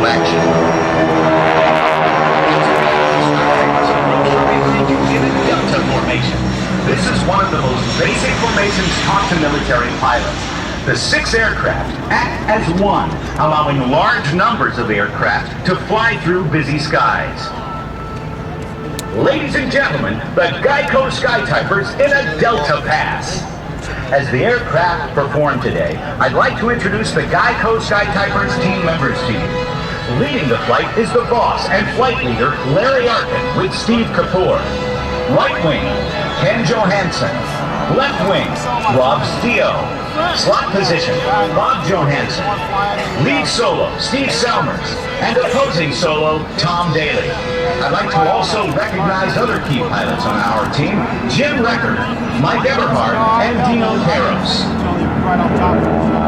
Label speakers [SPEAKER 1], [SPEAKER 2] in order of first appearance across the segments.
[SPEAKER 1] action. Delta formation. This is one of the most basic formations taught to military pilots. The 6 aircraft act as one, allowing large numbers of aircraft to fly through busy skies. Ladies and gentlemen, the GEICO Skytypers in a Delta Pass. As the aircraft perform today, I'd like to introduce the GEICO Skytypers team members to you. Leading the flight is the boss and flight leader, Larry Arkin, with Steve Kapoor. Right wing, Ken Johansson. Left wing, Rob Stio. Slot position, Bob Johansson. Lead solo, Steve Salmers. And opposing solo, Tom Daly. I'd like to also recognize other key pilots on our team, Jim Recker, Mike Eberhard, and Dino Peros.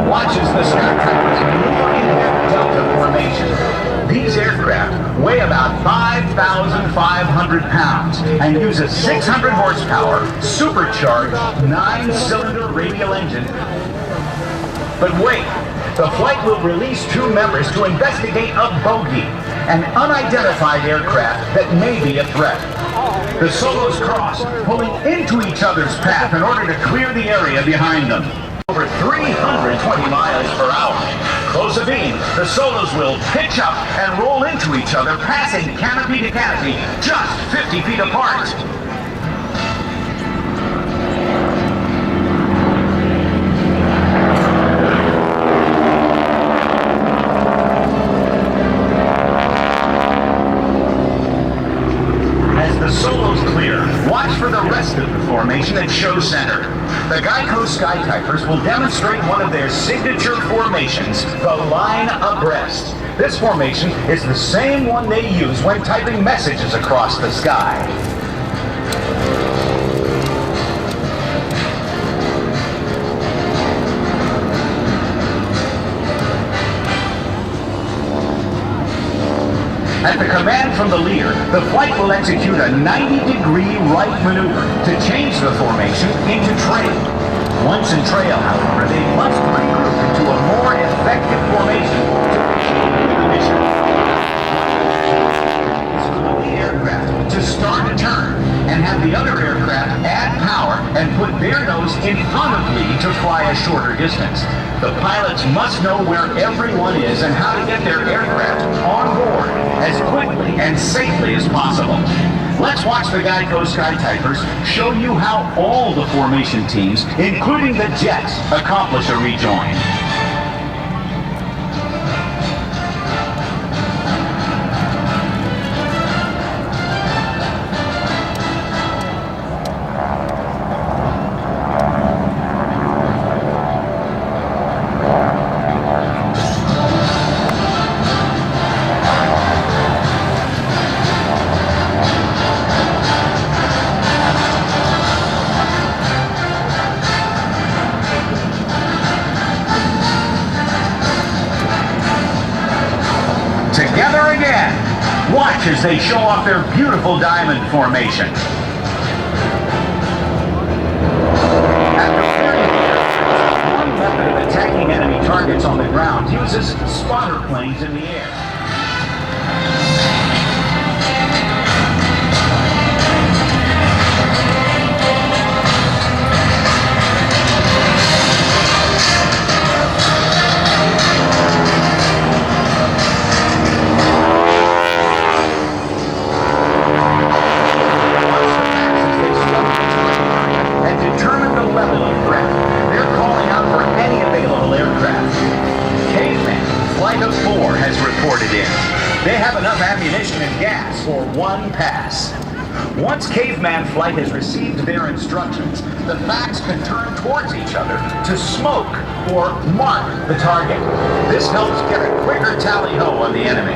[SPEAKER 1] Watch as the Skytypers maneuver in their Delta formation. These aircraft weigh about 5,500 pounds and use a 600 horsepower, supercharged, 9-cylinder radial engine. But wait, the flight will release 2 members to investigate a bogey, an unidentified aircraft that may be a threat. The solos cross, pulling into each other's path in order to clear the area behind them. Over 320 miles per hour. Close abeam, the solos will pitch up and roll into each other, passing canopy to canopy, just 50 feet apart. As the solos clear, watch for the rest of the formation at show center. The GEICO Skytypers will demonstrate one of their signature formations, the line abreast. This formation is the same one they use when typing messages across the sky. At the command from the leader, the flight will execute a 90-degree right maneuver to change the formation into trail. Once in trail, however, they must regroup into a more effective formation to achieve the mission. It's for the lead aircraft to start a turn and have the other aircraft add power and put their nose in front of lead to fly a shorter distance. The pilots must know where everyone is and how to get their aircraft on board as quickly and safely as possible. Let's watch the GEICO Skytypers show you how all the formation teams, including the jets, accomplish a rejoin. Together again. Watch as they show off their beautiful diamond formation. After clearing the air, one method of attacking enemy targets on the ground uses spotter planes in the air. They have enough ammunition and gas for one pass. Once Caveman Flight has received their instructions, the facts can turn towards each other to smoke or mark the target. This helps get a quicker tally-ho on the enemy.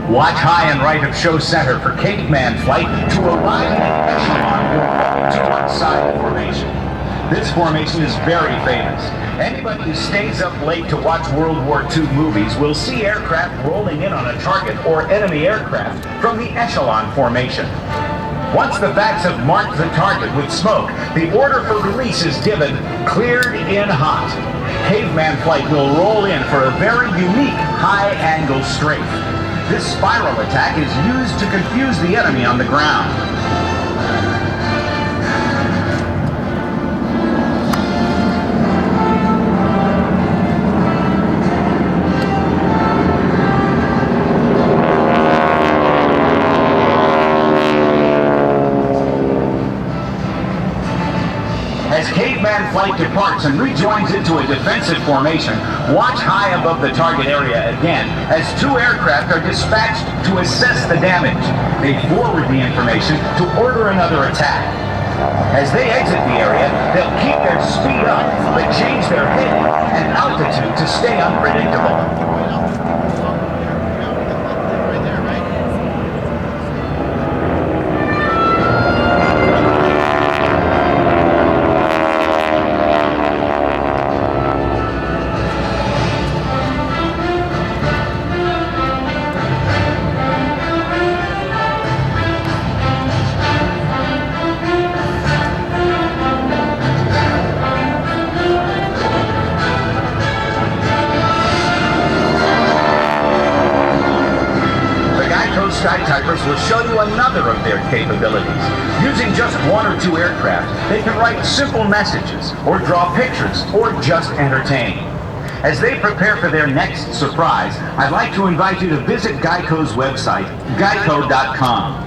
[SPEAKER 1] Watch high and right of show center for caveman flight to arrive in echelon to one side formation. This formation is very famous. Anybody who stays up late to watch World War II movies will see aircraft rolling in on a target or enemy aircraft from the echelon formation. Once the bats have marked the target with smoke, the order for release is given, cleared in hot. Caveman flight will roll in for a very unique high-angle strafe. This spiral attack is used to confuse the enemy on the ground. As caveman flight departs and rejoins into a defensive formation, watch high above the target area again as two aircraft are dispatched to assess the damage. They forward the information to order another attack. As they exit the area, they'll keep their speed up, but change their heading and altitude to stay unpredictable. Skytypers will show you another of their capabilities. Using just one or two aircraft, they can write simple messages, or draw pictures, or just entertain. As they prepare for their next surprise, I'd like to invite you to visit GEICO's website, geico.com.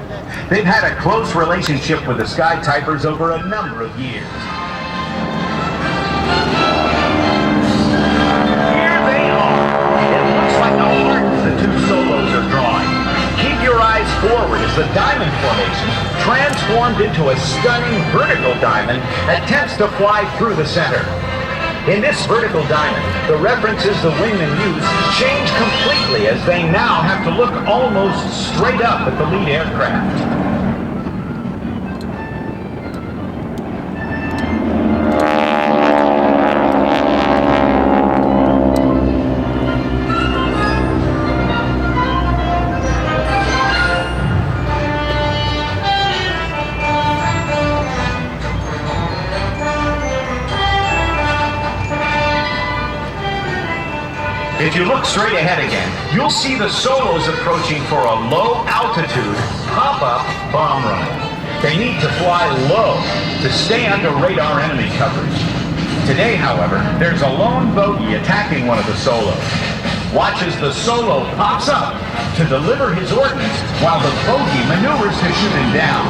[SPEAKER 1] They've had a close relationship with the Skytypers over a number of years. Here they are. It looks like the heart the two solos are drawing. Keep your eyes forward as the diamond formation, transformed into a stunning vertical diamond, attempts to fly through the center. In this vertical diamond, the references the wingmen use change completely as they now have to look almost straight up at the lead aircraft. If you look straight ahead again, you'll see the solos approaching for a low-altitude pop-up bomb run. They need to fly low to stay under radar enemy coverage. Today, however, there's a lone bogey attacking one of the solos. Watch as the solo pops up to deliver his ordnance while the bogey maneuvers to shoot him down.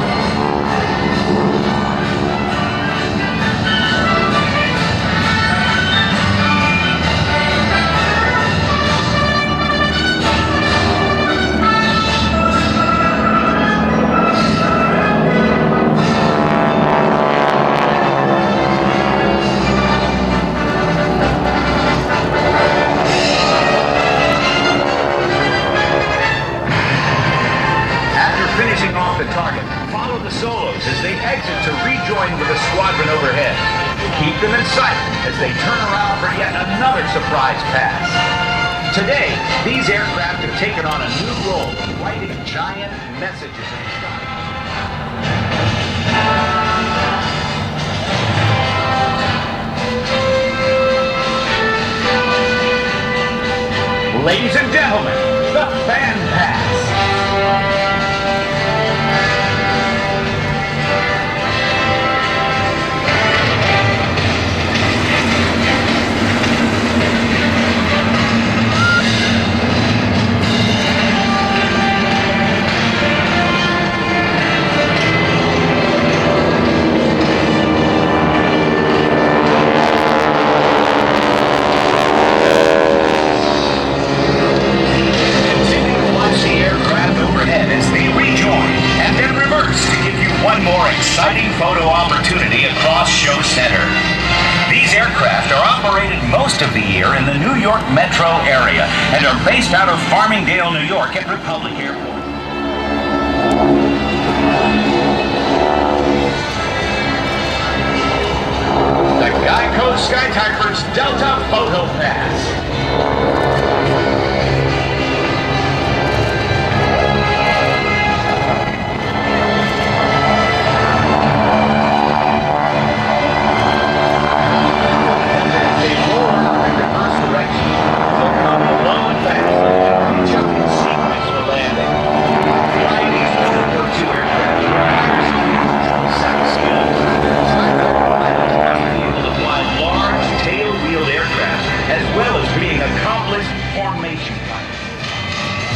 [SPEAKER 1] Finishing off the target, follow the solos as they exit to rejoin with the squadron overhead. Keep them in sight as they turn around for yet another surprise pass. Today, these aircraft have taken on a new role of writing giant messages in the sky. Ladies and gentlemen, the fan pass. Continue to watch the aircraft operated most of the year in the New York metro area and are based out of Farmingdale, New York at Republic Airport. The GEICO Skytypers Delta Photo Pass.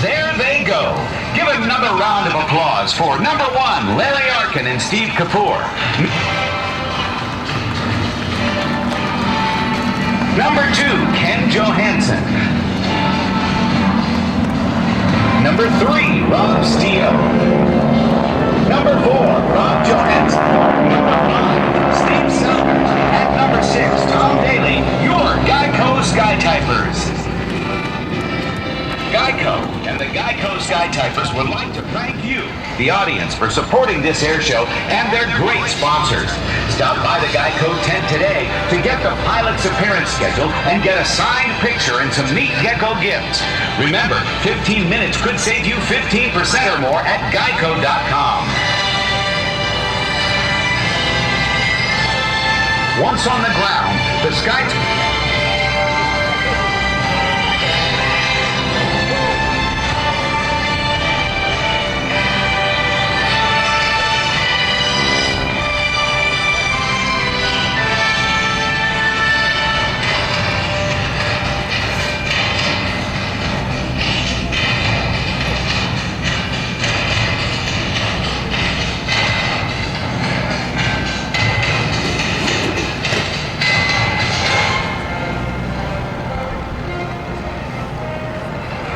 [SPEAKER 1] There they go. Give another round of applause for number 1, Larry Arkin and Steve Kapoor. Number 2, Ken Johansson. Number 3, Rob Steele. Number 4, Rob Johansson. Number 5, Steve Sellers. And number 6, Tom Daly, your GEICO Skytypers. GEICO and the GEICO Skytypers would like to thank you, the audience, for supporting this air show and their great sponsors. Stop by the GEICO tent today to get the pilot's appearance schedule and get a signed picture and some neat gecko gifts. Remember, 15 minutes could save you 15% or more at geico.com. Once on the ground, the Skytypers...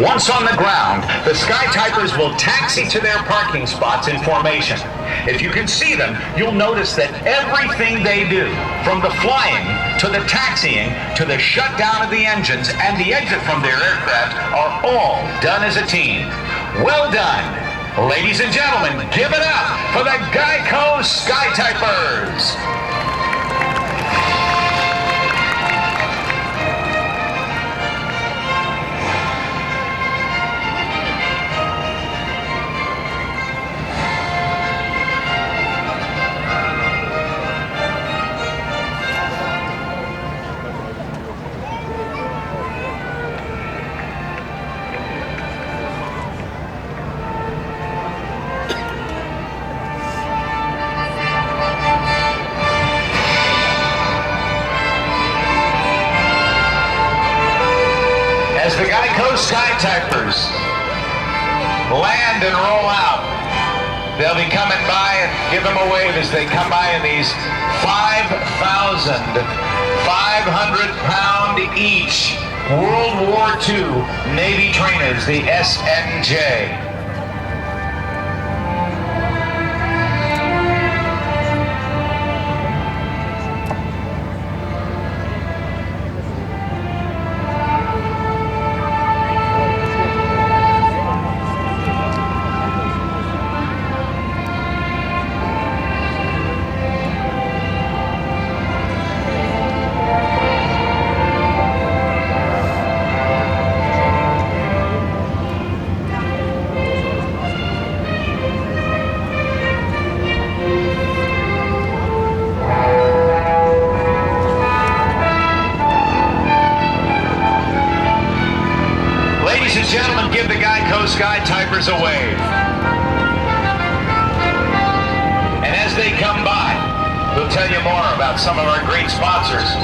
[SPEAKER 1] Once on the ground, the Skytypers will taxi to their parking spots in formation. If you can see them, you'll notice that everything they do, from the flying to the taxiing to the shutdown of the engines and the exit from their aircraft, are all done as a team. Well done. Ladies and gentlemen, give it up for the GEICO Skytypers. As the GEICO Skytypers land and roll out, they'll be coming by and give them a wave as they come by in these 5,500-pound each World War II Navy trainers, the SNJ. Ladies and gentlemen, give the GEICO Skytypers a wave. And as they come by, we'll tell you more about some of our great sponsors.